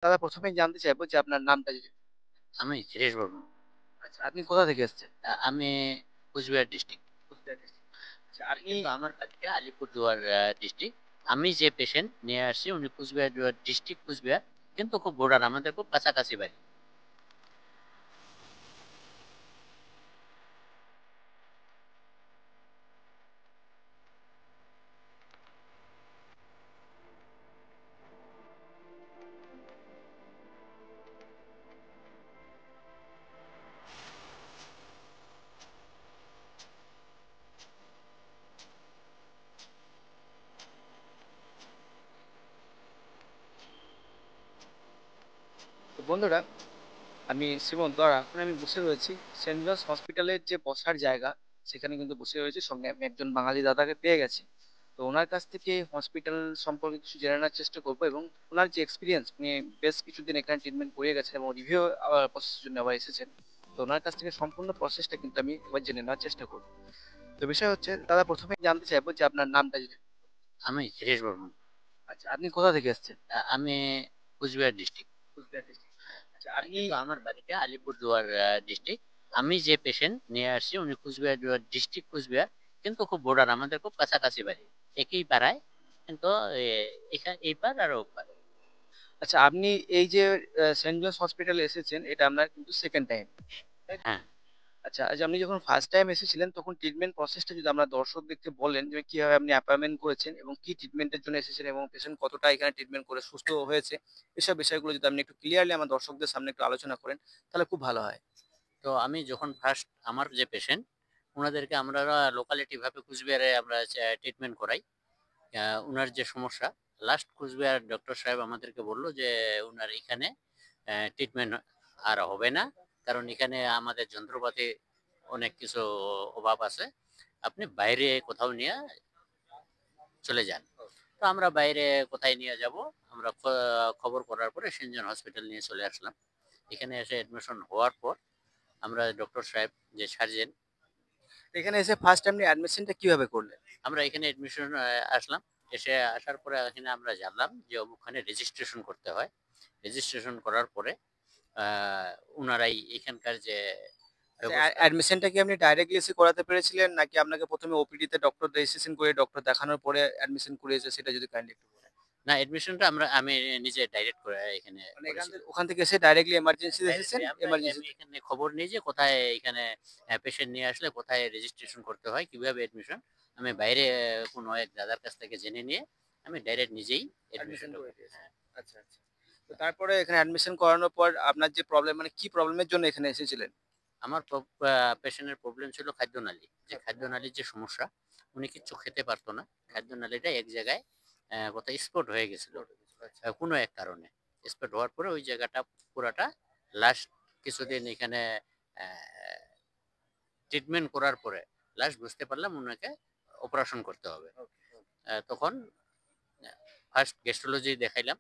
দাদা ১ম এই জানতে চাইবো যে আপনার নামটা যদি আমি শিরিষ বর্মন। আচ্ছা, আপনি কোথা থেকে এসেছেন? আমি কুচবিহার ডিস্ট্রিক্ট। কুষ্টিয়া ডিস্ট্রিক্ট। আচ্ছা, আপনি কিন্তু আমার বাড়িটা আলিপুরদুয়ার ডিস্ট্রিক্ট। আমি যে পেশেন্ট নিয়ে আসছি উনি কুচবিহার ডিস্ট্রিক্ট কুচবিহার, কিন্তু খুব বর্ডার, আমাদের খুব কাছাকাছি বাড়ি। তো বন্ধুরা, আমি শ্রীমন্ত আর এখন আমি বসে রয়েছি সেন্ট জর্জ হসপিটালের যে বসার জায়গা, সেখানে কিন্তু বসে রয়েছি। সঙ্গে আমি একজন বাঙালি দাদাকে পেয়ে গেছি। তো ওনার কাছ থেকে হসপিটাল সম্পর্কে কিছু জেনে নেওয়ার চেষ্টা করবো, এবং ওনার যে এক্সপিরিয়েন্স, উনি বেশ কিছুদিন এখানে ট্রিটমেন্ট করে গেছেন এবং রিভিউ আবার প্রসেসের জন্য আবার এসেছেন। তো ওনার কাছ থেকে সম্পূর্ণ প্রসেসটা কিন্তু আমি এবার জেনে নেওয়ার চেষ্টা করবো। তো বিষয় হচ্ছে, দাদা প্রথমেই জানতে চাইবো যে আপনার নামটা যদি আমি শিরিষ বর্মন। আচ্ছা, আপনি কোথা থেকে এসেছেন? আমি কুচবিহার ডিস্ট্রিক্ট। কুষ্টিয়া ডিস্ট্রিক্ট। আচ্ছা, আপনি কিন্তু আমার বাড়িটা আলিপুরদুয়ার ডিস্ট্রিক্ট। আমি যে পেশেন্ট নিয়ে আসছি উনি কুচবিহার ডিস্ট্রিক্ট কুচবিহার, কিন্তু খুব বর্ডার, আমাদের খুব কাছাকাছি বাড়ি, একই পাড়ায়। কিন্তু এখানে এই পার আর ও পার। আচ্ছা, আপনি এই যে সেন্ট জর্জ হসপিটালে এসেছেন, এটা আপনার কিন্তু সেকেন্ড টাইম, তাই তো? হ্যাঁ, আচ্ছা, আচ্ছা, আপনি যখন ফার্স্ট টাইম এসেছিলেন তখন ট্রিটমেন্ট প্রসেসটা যদি আমরা দর্শকদেরকে বলেন যে কিভাবে আপনি অ্যাপয়েন্টমেন্ট করেছেন এবং কি ট্রিটমেন্টের জন্য এসেছেন এবং পেশেন্ট কতটা এখানে ট্রিটমেন্ট করে সুস্থ হয়েছে, এসব বিষয়গুলো যদি আপনি একটু ক্লিয়ারলি আমার দর্শকদের সামনে একটু আলোচনা করেন, তাহলে খুব ভালো হয়। তো আমি যখন ফার্স্ট আমার যে পেশেন্ট, ওনাদেরকে আমরা লোকালিটি ভাবে কুচবিহারে আমরা ট্রিটমেন্ট করাই। উনার যে সমস্যা, লাস্ট কুচবিহার ডক্টর সাহেব আমাদেরকে বলল যে উনার এখানে ট্রিটমেন্ট আর হবে না, কারণ এখানে আমাদের যন্ত্রপাতি অনেক কিছু অভাব আছে, আপনি বাইরে কোথাও নিয়ে চলে যান। তো আমরা বাইরে কোথায় নিয়ে যাব, আমরা খবর করার পরে সেনজন হসপিটাল নিয়ে চলে আসলাম। এখানে এসে অ্যাডমিশন হওয়ার পর আমরা ডক্টর সাহেব যে সার্জেন, তো এখানে এসে ফার্স্ট আপনি অ্যাডমিশনটা কিভাবে করলেন? আমরা এখানে অ্যাডমিশন আসলাম। এসে আসার পরে এখানে আমরা জানলাম যে অমুকখানে রেজিস্ট্রেশন করতে হয়। রেজিস্ট্রেশন করার পরে উনারাই এখানকার যে আচ্ছা, ব্যবস্থা। অ্যাডমিশনটা কি আপনি ডাইরেক্টলি এসে করাতে পেরেছিলেন, নাকি আপনাকে প্রথমে ওপিডি তে ডক্টর রেজিস্ট্রেশন করে ডক্টর দেখানোর পরে অ্যাডমিশন করিয়েছে, সেটা যদি কাইন্ডলি একটু বলেন। না, অ্যাডমিশনটা আমি নিজে ডাইরেক্ট করে এখানে মানে করেছি। ওখান থেকে এসে ডাইরেক্টলি এমার্জেন্সি এসেছেন, ডাইরেক্টলি আমি এমার্জেন্সি। এখানে খবর নিই যে কোথায় এখানে পেশেন্ট নিয়ে আসলে কোথায় রেজিস্ট্রেশন করতে হয়, কিভাবে অ্যাডমিশন, আমি বাইরে কোনো এক দাদার কাছ থেকে জেনে নিয়ে আমি ডাইরেক্ট নিজেই অ্যাডমিশন অ্যাডমিশনটা করে করি। দিয়েছেন। হ্যাঁ। আচ্ছা, আচ্ছা। তো তারপরে এখানে অ্যাডমিশন করানোর পর আপনার যে প্রবলেম, মানে কি প্রবলেমের জন্য এখানে এসেছিলেন? আমার পেশেন্টের প্রবলেম ছিল খাদ্যনালী, যে খাদ্যনালীর যে সমস্যা, উনি কিচ্ছু খেতে পারতো না। খাদ্যনালীটা এক জায়গায় কোথায় স্পট হয়ে গেছিল, আচ্ছা, কোনো এক কারণে। স্পট হওয়ার পরে ওই জায়গাটা পুরাটা লাস্ট কিছুদিন এখানে ট্রিটমেন্ট করার পরে লাস্ট বুঝতে পারলাম ওনাকে অপারেশন করতে হবে। ওকে। তখন ফার্স্ট গ্যাস্ট্রোলজি দেখাইলাম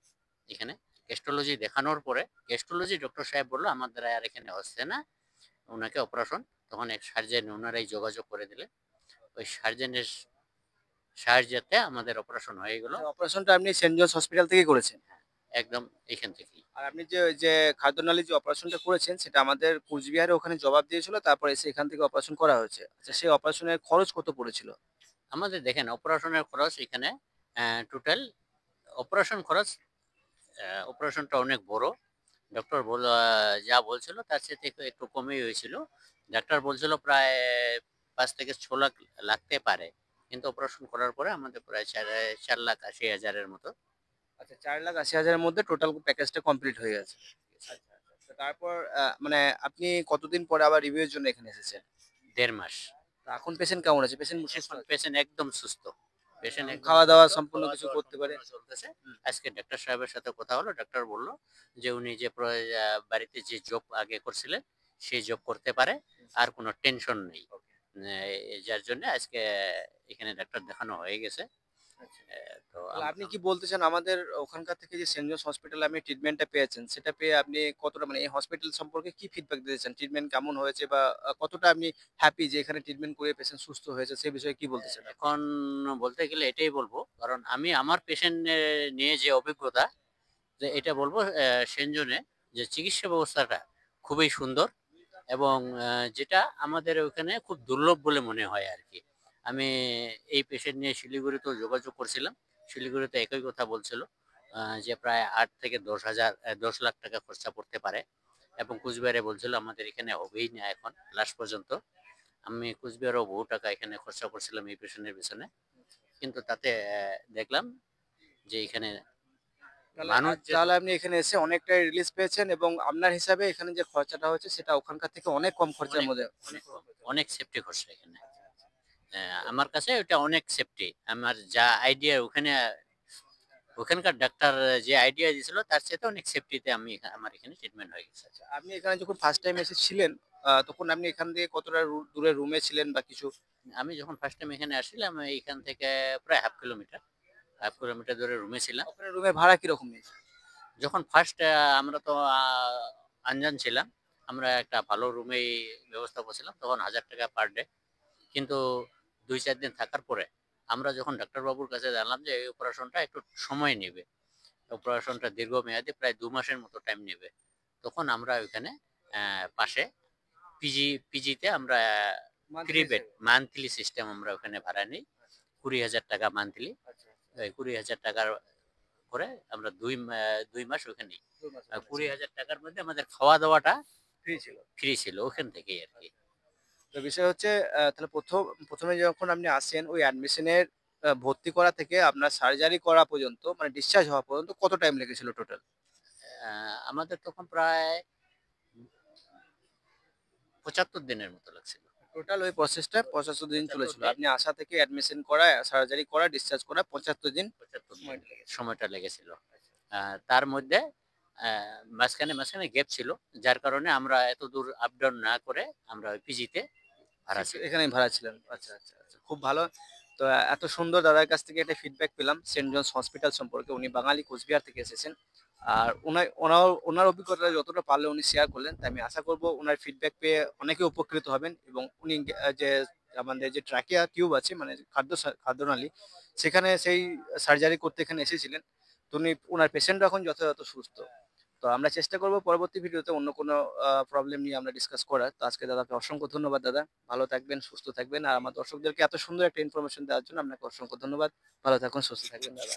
এখানে। গ্যাস্ট্রোলজি দেখানোর পরে গ্যাস্ট্রোলজি ডক্টর সাহেব বললো আমার দ্বারা আর এখানে হচ্ছে না, ওনাকে অপারেশন। তখন এক সার্জেন ওনারাই যোগাযোগ করে দিলেন, ওই সার্জেনের সাহায্যে আমাদের অপারেশন হয়ে গেল। আচ্ছা, অপারেশনটা আপনি সেন্ট জর্জ হসপিটাল থেকেই করেছেন? একদম এখান থেকেই। আর আপনি যে যে খাদ্যনালী যে অপারেশনটা করেছেন, সেটা আমাদের কোচবিহারে ওখানে জবাব দিয়েছিল, তারপর এসে এখান থেকে অপারেশন করা হয়েছে। আচ্ছা, সেই অপারেশনের খরচ কত পড়েছিল? আমাদের দেখেন অপারেশনের খরচ এখানে টোটাল অপারেশন খরচ, অপারেশনটা অনেক বড়। ডক্টর যা বলছিল তার সাথে একটু একটু কমই হয়েছিল। ডাক্তার বলছিল প্রায় 5 থেকে 6 লাখ লাগতে পারে, কিন্তু অপারেশন করার পরে আমাদের প্রায় 4,80,000-এর মতো। আচ্ছা, 4,80,000-এর মধ্যে টোটাল প্যাকেজটা কমপ্লিট হয়ে গেছে। আচ্ছা, আচ্ছা। তো তারপর মানে আপনি কতদিন পরে আবার রিভিউ এর জন্য এখানে এসেছেন? 1.5 মাস। তো এখন পেশেন্ট কেমন আছে? পেশেন্ট সুস্থ এখন আছে? পেশেন্ট একদম সুস্থ। পেশেন্ট এখন একদম খাওয়া-দাওয়া সুস্থ, সম্পূর্ণ খাওয়া কিছু দাওয়া করতে পারে? সম্পূর্ণ চলতেছে। হুম। আজকে ডাক্তার সাহেবের সাথে কথা হলো, ডাক্তার বলল যে উনি যে বাড়িতে যে জব আগে করছিলেন সেই জব করতে পারে, আর কোনো টেনশন নেই। ওকে। যার জন্য আজকে এখানে ডাক্তার দেখানো হয়ে গেছে। আচ্ছা। তো তাহলে আপনি কি বলতে চান, আমাদের ওখানকার থেকে যে সেন্ট জর্জ হসপিটালে আপনি ট্রিটমেন্টটা পেয়েছেন, সেটা পেয়ে আপনি কতটা, মানে এই হসপিটাল সম্পর্কে কি ফিডব্যাক দিতে চান? ট্রিটমেন্ট কেমন হয়েছে, বা কতটা আপনি হ্যাপি যে এখানে ট্রিটমেন্ট করে পেশেন্ট সুস্থ হয়েছে, সেই বিষয়ে কি বলতে চান আপনি? এখন বলতে গেলে এটাই বলবো, কারণ আমি আমার পেশেন্ট নিয়ে যে অভিজ্ঞতা, যে এটা বলবো সেনজনে যে চিকিৎসা ব্যবস্থাটা খুবই সুন্দর এবং যেটা আমাদের ওখানে খুব দুর্লভ বলে মনে হয় আর কি। আমি এই পেশেন্ট নিয়ে শিলিগুড়িতেও যোগাযোগ করছিলাম। শিলিগুড়িতে একই কথা বলছিল যে প্রায় 8 থেকে 10 হাজার 10 লাখ টাকা খরচা পড়তে পারে এবং কুচবিহারে বলছিল আমাদের এখানে হবেই না এখন লাস্ট পর্যন্ত। আমি কুচবিহারেও বহু টাকা এখানে খরচা করছিলাম এই পেশেন্টের পিছনে, কিন্তু তাতে দেখলাম যে এখানে তাহলে মানুষ যে তাহলে আপনি এখানে এসে অনেকটাই রিলিজ পেয়েছেন এবং আপনার হিসাবে এখানে যে খরচাটা হচ্ছে সেটা ওখানকার থেকে অনেক কম খরচার অনেক মধ্যে। অনেক কম, অনেক সেফটি খরচা এখানে। আমার কাছে ওটা অনেক সেফটি। আমার যা আইডিয়া ওখানে ওখানকার ডাক্তার যে আইডিয়া দিয়েছিল তার চেয়ে অনেক সেফটিতে আমি আমার এখানে ট্রিটমেন্ট হয়ে গেছে। আচ্ছা, আপনি এখানে যখন ফার্স্ট টাইম এসেছিলেন তখন আপনি এখান থেকে কতটা দূরে রুমে ছিলেন বা কিছু? আমি যখন ফার্স্ট টাইম এখানে আসলাম এইখান থেকে প্রায় হাফ কিলোমিটার ধরে রুমে ছিলাম। ওখানে রুমের ভাড়া কিরকম নিয়েছে? যখন ফার্স্ট আমরা তো আনজান ছিলাম, আমরা একটা ভালো রুমে ব্যবস্থা করছিলাম, তখন 1000 টাকা পার ডে। কিন্তু 2-4 দিন থাকার পরে আমরা যখন ডাক্তারবাবুর কাছে জানলাম যে এই অপারেশনটা একটু সময় নেবে, অপারেশনটা দীর্ঘমেয়াদী প্রায় 2 মাসের মতো টাইম নেবে, তখন আমরা ওইখানে পাশে পিজিতে আমরা free monthly bed monthly system আমরা ওখানে ভাড়া নিই। 20,000 টাকা মান্থলি। আচ্ছা, 20,000 টাকার করে আমরা 2 মাস ওখানে নিই। 2 মাস 20,000 টাকার মধ্যে আমাদের খাওয়া দাওয়াটা ফ্রি ছিল। ফ্রি ছিল ওখান থেকেই আর কি। তো বিষয় হচ্ছে তাহলে প্রথমে যখন আপনি আসেন ওই অ্যাডমিশনের ভর্তি করা থেকে আপনার সার্জারি করা পর্যন্ত মানে ডিসচার্জ হওয়া পর্যন্ত কত টাইম লেগেছিল টোটাল? আমাদের তখন প্রায় 75 দিনের মতো লাগছিল। টোটাল ওই প্রসেসটা 75 দিন 75 চলেছিল। দিন, আপনি আসা থেকে অ্যাডমিশন করা, সার্জারি করা, ডিসচার্জ করা 75 দিন 75 দিন সময়টা লেগেছে। সময়টা লেগেছিল। তার মধ্যে মাঝখানে মাঝখানে গ্যাপ ছিল, যার কারণে আমরা এত দূর আপ ডাউন না করে আমরা ওই পিজিতে ভাড়া ছিল। এখানেই ভাড়া ছিলেন। আচ্ছা, আচ্ছা, আচ্ছা। খুব ভালো। তো এত সুন্দর দাদার কাছ থেকে একটা ফিডব্যাক পেলাম সেন্ট জনস হসপিটাল সম্পর্কে। উনি বাঙালি কোচবিহার থেকে এসেছেন। আর ওনার অভিজ্ঞতা যতটা পারলে উনি শেয়ার করলেন। তাই আমি আশা করব উনার ফিডব্যাক পেয়ে অনেকে উপকৃত হবেন এবং উনি যে আমাদের যে ট্রাকিয়া টিউব আছে মানে খাদ্যনালী সেখানে সেই সার্জারি করতে এখানে এসেছিলেন। তো উনি উনার পেশেন্টরা এখন যথাযথ সুস্থ। তো আমরা চেষ্টা করব পরবর্তী ভিডিওতে অন্য কোনো প্রবলেম নিয়ে আমরা ডিসকাস করার। তো আজকে দাদাকে অসংখ্য ধন্যবাদ দাদা। ভালো থাকবেন, সুস্থ থাকবেন। আর আমার দর্শকদেরকে এত সুন্দর একটা ইনফরমেশন দেওয়ার জন্য আপনাকে অসংখ্য ধন্যবাদ। ভালো থাকুন, সুস্থ থাকবেন দাদা।